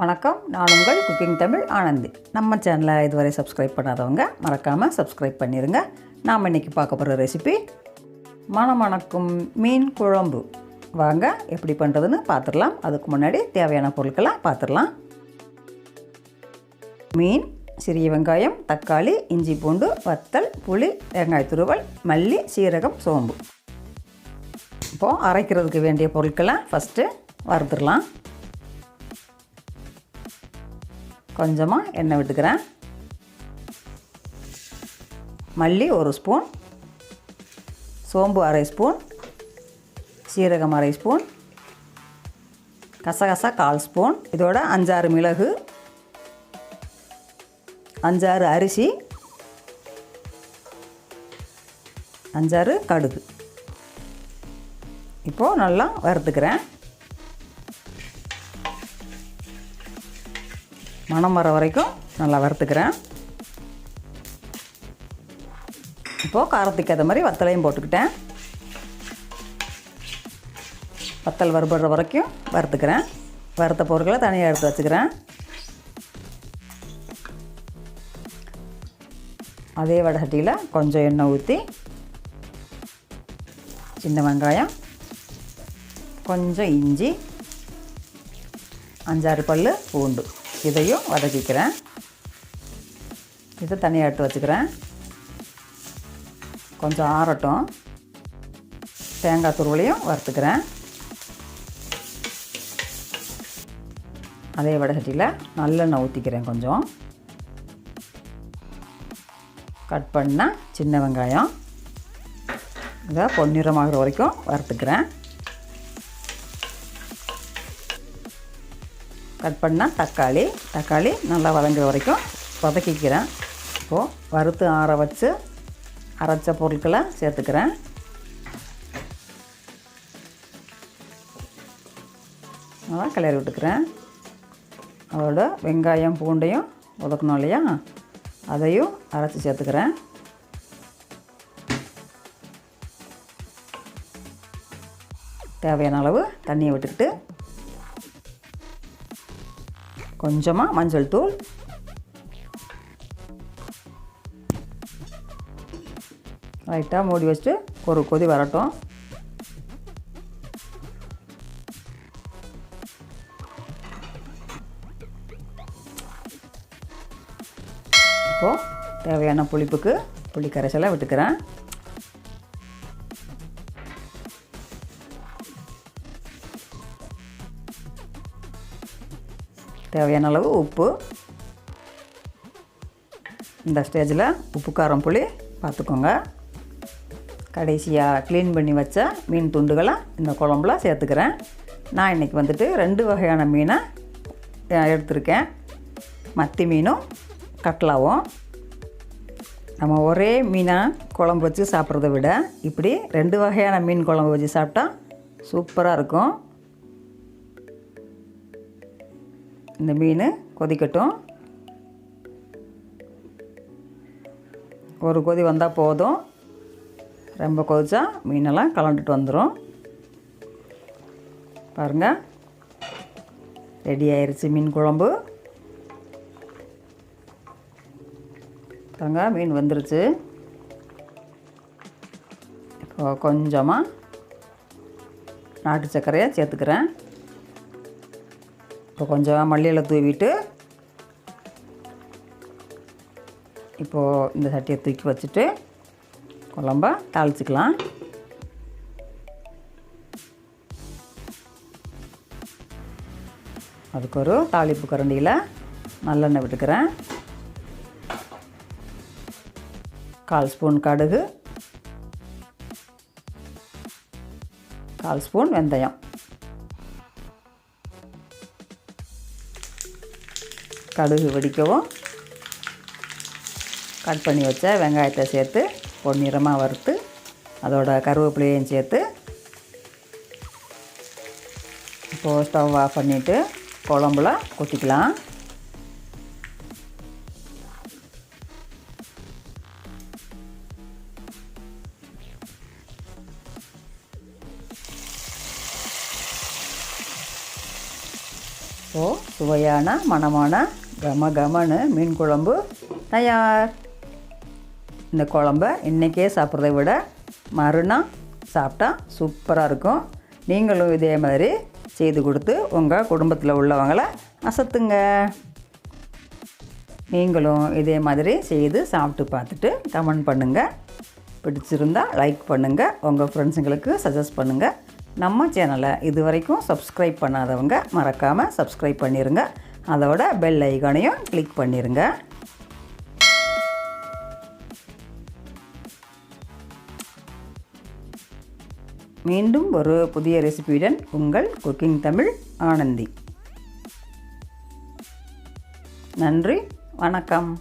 வணக்கம், நான் உங்கள் குக்கிங் தமிழ் ஆனந்தி. நம்ம சேனலை இதுவரை சப்ஸ்கிரைப் பண்ணாதவங்க மறக்காமல் சப்ஸ்கிரைப் பண்ணிடுங்க. நாம் இன்றைக்கி பார்க்க போகிற ரெசிபி மணமணக்கும் மீன் குழம்பு. வாங்க எப்படி பண்ணுறதுன்னு பார்த்துடலாம். அதுக்கு முன்னாடி தேவையான பொருட்களை பார்த்துடலாம். மீன், சிறிய வெங்காயம், தக்காளி, இஞ்சி பூண்டு, வத்தல், புளி, வெங்காய துருவல், மல்லி, சீரகம், சோம்பு. இப்போது அரைக்கிறதுக்கு வேண்டிய பொருட்களை ஃபஸ்ட்டு வறுத்துடலாம். கொஞ்சமாக எண்ணெய் விட்டுக்கிறேன். மல்லி 1 ஸ்பூன், சோம்பு 1/2 ஸ்பூன், சீரகம் 1/2 ஸ்பூன், கசகசா 1/4 ஸ்பூன், இதோட 5-6 மிளகு, 5-6 அரிசி, 5-6 கடுகு. இப்போது நல்லா வறுத்துக்கிறேன். மணம் வர வரைக்கும் நல்லா வறுத்துக்கிறேன். இப்போது காரத்துக்கு ஏற்ற மாதிரி வத்தலையும் போட்டுக்கிட்டேன். வத்தல் வறுபடுற வரைக்கும் வறுத்துக்கிறேன். வறுத்த பொருட்களை தனியாக எடுத்து வச்சுக்கிறேன். அதே வடசட்டியில் கொஞ்சம் எண்ணெய் ஊற்றி சின்ன வெங்காயம், கொஞ்சம் இஞ்சி, 5-6 பல் பூண்டு இதையும் வதக்கிக்கிறேன். இதை தனியாக எடுத்து வச்சுக்கிறேன். கொஞ்சம் ஆறட்டும். தேங்காய் துருவலையும் வறுத்துக்கிறேன். அதே வடசட்டியில் நல்லெண்ணெய் ஊற்றிக்கிறேன். கொஞ்சம் கட் பண்ண சின்ன வெங்காயம் இதை பொன்னிறமாகிற வரைக்கும் வறுத்துக்கிறேன். கட் பண்ணால் தக்காளி நல்லா வதங்குற வரைக்கும் வதக்கிக்கிறேன். இப்போது வறுத்து ஆற வச்சு அரைச்ச பொருட்களை சேர்த்துக்கிறேன். நல்லா கிளறி விட்டுக்கிறேன். அதோட வெங்காயம் பூண்டையும் வதக்கணும் இல்லையா, அதையும் அரைச்சி சேர்த்துக்கிறேன். தேவையான அளவு தண்ணியை விட்டுக்கிட்டு கொஞ்சமாக மஞ்சள் தூள், லைட்டாக மூடி வச்சுட்டு ஒரு கொதி வரட்டும். இப்போது தேவையான புளிப்புக்கு புளி கரைசலை விட்டுக்கிறேன். தேவையான அளவு உப்பு. இந்த ஸ்டேஜில் உப்பு காரம் புளி பார்த்துக்கோங்க. கடைசியாக க்ளீன் பண்ணி வச்ச மீன் துண்டுகளை இந்த குழம்புல சேர்த்துக்கிறேன். நான் இன்றைக்கி வந்துட்டு 2 வகையான மீனை எடுத்திருக்கேன். மத்தி மீனும் கட்லாவும். நம்ம ஒரே மீனாக குழம்பு வச்சு சாப்பிட்றத விட இப்படி 2 வகையான மீன் குழம்பு வச்சு சாப்பிட்டா சூப்பராக இருக்கும். இந்த மீன் கொதிக்கட்டும். ஒரு கொதி வந்தால் போதும். ரொம்ப கொதிச்சா மீனெல்லாம் கலந்துட்டு வந்துடும். பாருங்கள், ரெடி ஆயிடுச்சு மீன் குழம்பு. பாருங்கள், மீன் வந்துருச்சு. இப்போ கொஞ்சமாக நாட்டு சர்க்கரையை சேர்த்துக்கிறேன். இப்போ கொஞ்சம் மல்லியில் தூவிட்டு இப்போது இந்த சட்டியை தூக்கி வச்சுட்டு குழம்ப தாளிச்சிக்கலாம். அதுக்கு ஒரு தாளிப்பு கரண்டியில் நல்லெண்ணெய் விட்டுக்கிறேன். 1/4 ஸ்பூன் கடுகு, 1/4 ஸ்பூன் வெந்தயம், கடுகு வெடிக்கவும் கட் பண்ணி வச்ச வெங்காயத்தை சேர்த்து பொன்னிறமாக வறுத்து அதோட கருவேப்பிலையும் சேர்த்து இப்போது ஸ்டவ் ஆஃப் பண்ணிவிட்டு குழம்புல கொட்டிக்கலாம். சுவையான மணமான கமகமன்னு மீன் குழம்பு தயார். இந்த குழம்ப இன்றைக்கே சாப்பிட்றதை விட மறுநாள் சாப்பிட்டா சூப்பராக இருக்கும். நீங்களும் இதே மாதிரி செய்து கொடுத்து உங்கள் குடும்பத்தில் உள்ளவங்களை அசத்துங்க. நீங்களும் இதே மாதிரி செய்து சாப்பிட்டு பார்த்துட்டு கமெண்ட் பண்ணுங்கள். பிடிச்சிருந்தால் லைக் பண்ணுங்கள், உங்கள் ஃப்ரெண்ட்ஸுங்களுக்கு சஜஸ்ட் பண்ணுங்கள். நம்ம சேனலை இது வரைக்கும் சப்ஸ்கிரைப் பண்ணாதவங்க மறக்காமல் சப்ஸ்கிரைப் பண்ணிடுங்க. அதோட பெல் ஐகானையும் கிளிக் பண்ணிடுங்க. மீண்டும் ஒரு புதிய ரெசிபியுடன் உங்கள் குக்கிங் தமிழ் ஆனந்தி. நன்றி, வணக்கம்.